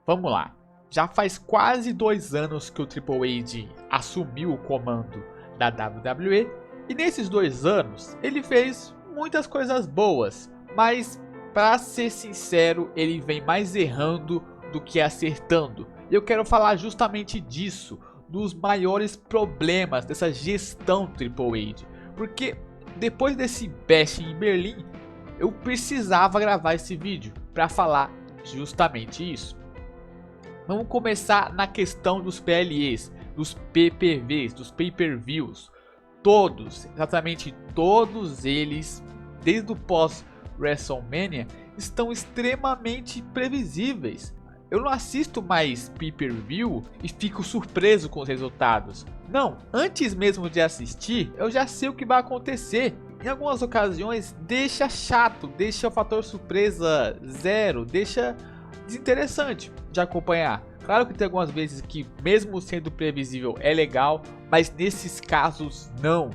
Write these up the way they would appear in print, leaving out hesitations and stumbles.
Vamos lá. Já faz quase 2 anos que o Triple H assumiu o comando da WWE. E nesses 2 anos, ele fez muitas coisas boas. Mas, pra ser sincero, ele vem mais errando do que acertando. E eu quero falar justamente disso. Dos maiores problemas dessa gestão Triple H. Porque depois desse bashing em Berlim, eu precisava gravar esse vídeo para falar justamente isso. Vamos começar na questão dos PLEs, dos PPVs, dos Pay-Per-Views. Todos, exatamente todos eles, desde o pós-WrestleMania, estão extremamente previsíveis. Eu não assisto mais Pay-Per-View e fico surpreso com os resultados. Não, antes mesmo de assistir, eu já sei o que vai acontecer. Em algumas ocasiões, deixa chato, deixa o fator surpresa zero, deixa desinteressante de acompanhar. Claro que tem algumas vezes que, mesmo sendo previsível, é legal, mas nesses casos não.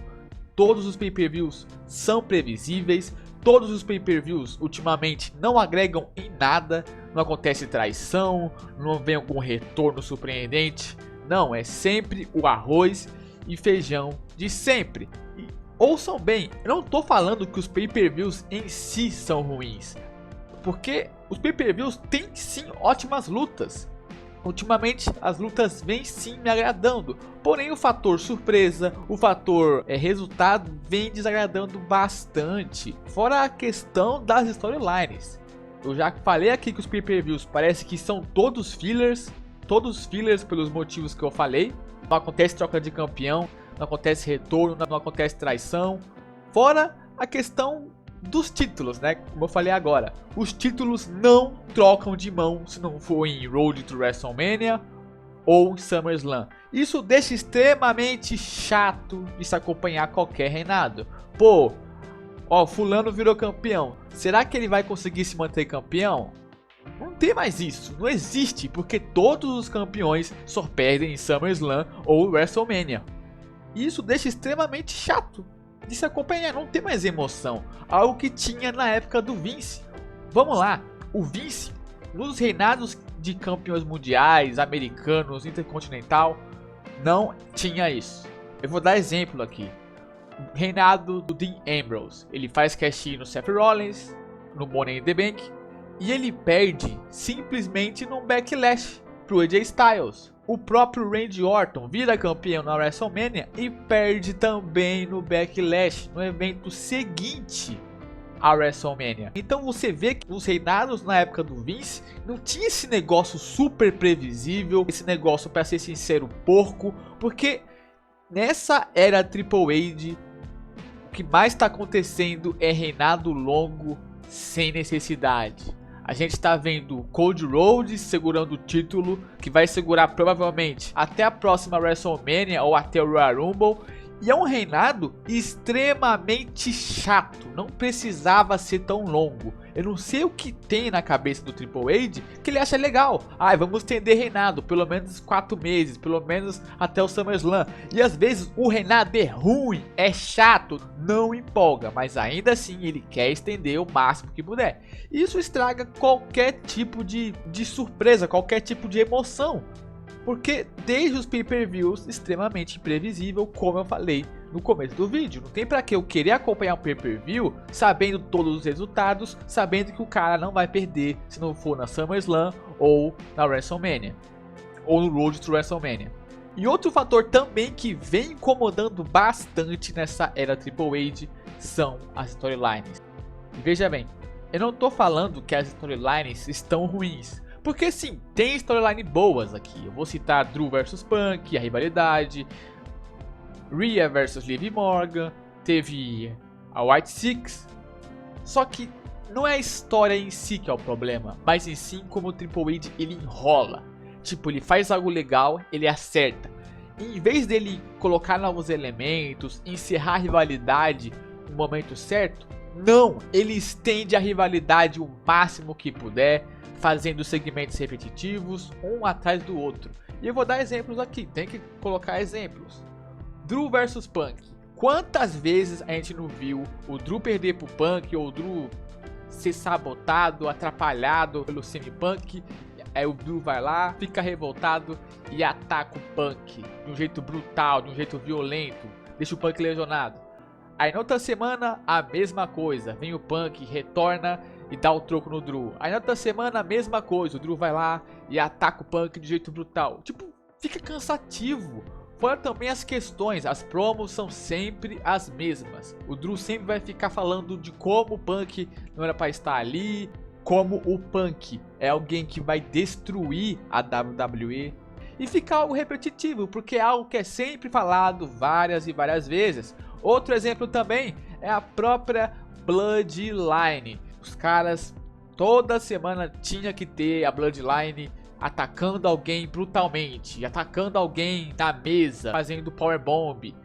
Todos os pay-per-views são previsíveis, todos os pay-per-views ultimamente não agregam em nada, não acontece traição, não vem algum retorno surpreendente. Não, é sempre o arroz e feijão de sempre. E ouçam bem, eu não tô falando que os pay-per-views em si são ruins, porque os pay-per-views têm sim ótimas lutas. Ultimamente as lutas vêm sim me agradando, porém o fator surpresa, o fator resultado vem desagradando bastante. Fora a questão das storylines. Eu já falei aqui que os pay-per-views parece que são todos fillers pelos motivos que eu falei. Não acontece troca de campeão, não acontece retorno, não acontece traição. Fora a questão dos títulos, né? Como eu falei agora, os títulos não trocam de mão se não for em Road to WrestleMania ou SummerSlam. Isso deixa extremamente chato de se acompanhar qualquer reinado. Pô, ó, fulano virou campeão, será que ele vai conseguir se manter campeão? Não tem mais isso, não existe, porque todos os campeões só perdem em SummerSlam ou WrestleMania. Isso deixa extremamente chato de se acompanhar, não tem mais emoção. Algo que tinha na época do Vince. Vamos lá, o Vince, nos reinados de campeões mundiais, americanos, intercontinental, não tinha isso. Eu vou dar exemplo aqui. O reinado do Dean Ambrose. Ele faz cash-in no Seth Rollins, no Money in the Bank, e ele perde simplesmente num backlash pro AJ Styles. O próprio Randy Orton vira campeão na WrestleMania e perde também no Backlash, no evento seguinte à WrestleMania. Então você vê que os reinados na época do Vince não tinha esse negócio super previsível, esse negócio, para ser sincero, porco, porque nessa era Triple H o que mais está acontecendo é reinado longo sem necessidade. A gente tá vendo Cody Rhodes segurando o título, que vai segurar provavelmente até a próxima WrestleMania ou até o Royal Rumble. E é um reinado extremamente chato, não precisava ser tão longo. Eu não sei o que tem na cabeça do Triple H que ele acha legal. Vamos estender reinado, pelo menos 4 meses, pelo menos até o SummerSlam. E às vezes o reinado é ruim, é chato, não empolga, mas ainda assim ele quer estender o máximo que puder. Isso estraga qualquer tipo de surpresa, qualquer tipo de emoção. Porque desde os pay-per-views extremamente imprevisível, como eu falei no começo do vídeo. Não tem pra que eu querer acompanhar um pay-per-view sabendo todos os resultados, sabendo que o cara não vai perder se não for na SummerSlam ou na WrestleMania, ou no Road to WrestleMania. E outro fator também que vem incomodando bastante nessa era Triple H são as storylines. E veja bem, eu não tô falando que as storylines estão ruins. Porque sim, tem storyline boas aqui. Eu vou citar Drew vs Punk, a rivalidade, Rhea vs Liv Morgan, teve a White Six. Só que não é a história em si que é o problema, mas em sim como o Triple H ele enrola. Tipo, ele faz algo legal, ele acerta. E em vez dele colocar novos elementos, encerrar a rivalidade no momento certo, não, ele estende a rivalidade o máximo que puder, fazendo segmentos repetitivos, um atrás do outro. E eu vou dar exemplos aqui, tem que colocar exemplos. Drew vs Punk. Quantas vezes a gente não viu o Drew perder pro Punk, ou o Drew ser sabotado, atrapalhado pelo CM Punk? Aí o Drew vai lá, fica revoltado e ataca o Punk de um jeito brutal, de um jeito violento, deixa o Punk lesionado. Aí na outra semana, a mesma coisa, vem o Punk, retorna e dá o troco no Drew. Aí na outra semana, a mesma coisa, o Drew vai lá e ataca o Punk de jeito brutal. Tipo, fica cansativo. Fora também as questões, as promos são sempre as mesmas. O Drew sempre vai ficar falando de como o Punk não era pra estar ali, como o Punk é alguém que vai destruir a WWE. E fica algo repetitivo, porque é algo que é sempre falado várias e várias vezes. Outro exemplo também é a própria Bloodline. Os caras toda semana tinha que ter a Bloodline atacando alguém brutalmente, atacando alguém na mesa, fazendo powerbomb.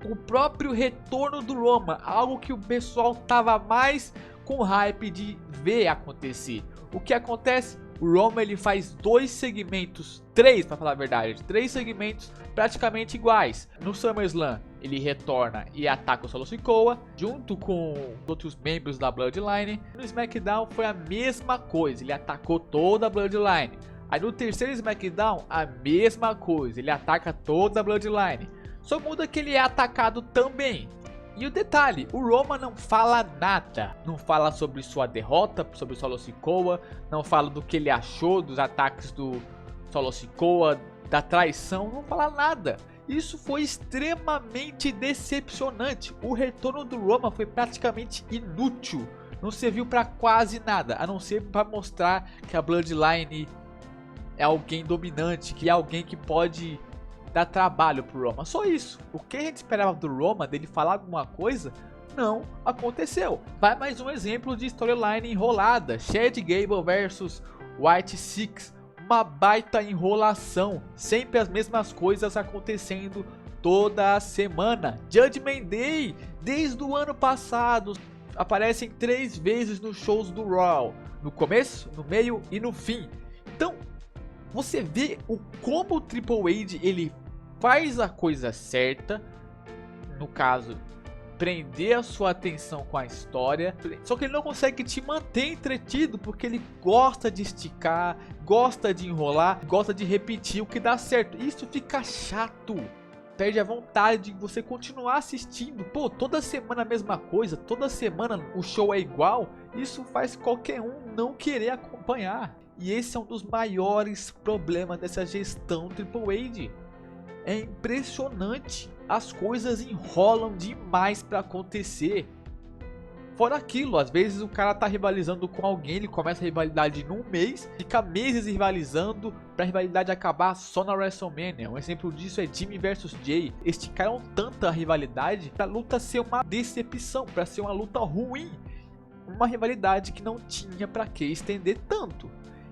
O próprio retorno do Roman, algo que o pessoal tava mais com hype de ver acontecer. O que acontece? O Roman ele faz 2 segmentos, 3 para falar a verdade, 3 segmentos praticamente iguais. No SummerSlam ele retorna e ataca o Solo Sikoa junto com outros membros da Bloodline. No SmackDown foi a mesma coisa, ele atacou toda a Bloodline. Aí no terceiro SmackDown a mesma coisa, ele ataca toda a Bloodline. Só muda que ele é atacado também. E o detalhe, o Roman não fala nada, não fala sobre sua derrota, sobre o Solo Sikoa, não fala do que ele achou dos ataques do Solo Sikoa, da traição, não fala nada. Isso foi extremamente decepcionante, o retorno do Roman foi praticamente inútil, não serviu para quase nada, a não ser para mostrar que a Bloodline é alguém dominante, que é alguém que pode dar trabalho pro Roman, só isso. O que a gente esperava do Roman, dele falar alguma coisa, não aconteceu. Vai mais um exemplo de storyline enrolada, Chad Gable versus White Six, uma baita enrolação, sempre as mesmas coisas acontecendo toda a semana. Judgment Day, desde o ano passado, aparecem 3 vezes nos shows do Raw, no começo, no meio e no fim. Então, você vê como o Triple H ele faz a coisa certa, no caso, prender a sua atenção com a história, só que ele não consegue te manter entretido, porque ele gosta de esticar, gosta de enrolar, gosta de repetir o que dá certo. Isso fica chato, perde a vontade de você continuar assistindo. Pô, toda semana a mesma coisa, toda semana o show é igual, isso faz qualquer um não querer acompanhar. E esse é um dos maiores problemas dessa gestão Triple H. É impressionante, as coisas enrolam demais para acontecer. Fora aquilo, às vezes o cara tá rivalizando com alguém, ele começa a rivalidade num mês, fica meses rivalizando pra rivalidade acabar só na WrestleMania. Um exemplo disso é Jimmy vs Jay. Esticaram tanto a rivalidade pra luta ser uma decepção, pra ser uma luta ruim. Uma rivalidade que não tinha pra que estender tanto.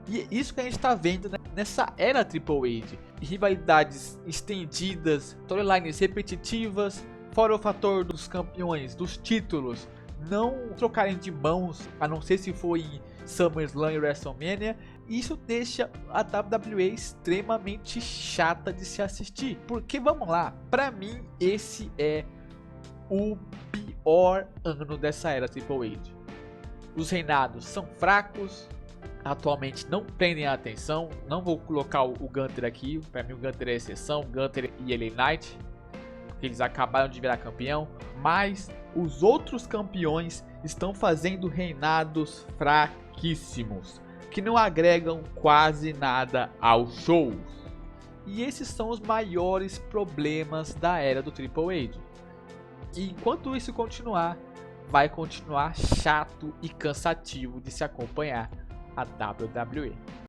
E é isso que a gente tá vendo nessa era Triple H. Rivalidades estendidas, storylines repetitivas, fora o fator dos campeões, dos títulos não trocarem de mãos, a não ser se for em SummerSlam e WrestleMania. Isso deixa a WWE extremamente chata de se assistir. Porque vamos lá, pra mim esse é o pior ano dessa era Triple H. Os reinados são fracos, atualmente não prendem a atenção. Não vou colocar o Gunther aqui, para mim o Gunther é exceção, Gunther e LA Knight, porque eles acabaram de virar campeão, mas os outros campeões estão fazendo reinados fraquíssimos, que não agregam quase nada aos shows. E esses são os maiores problemas da era do Triple H. E enquanto isso continuar, vai continuar chato e cansativo de se acompanhar a WWE.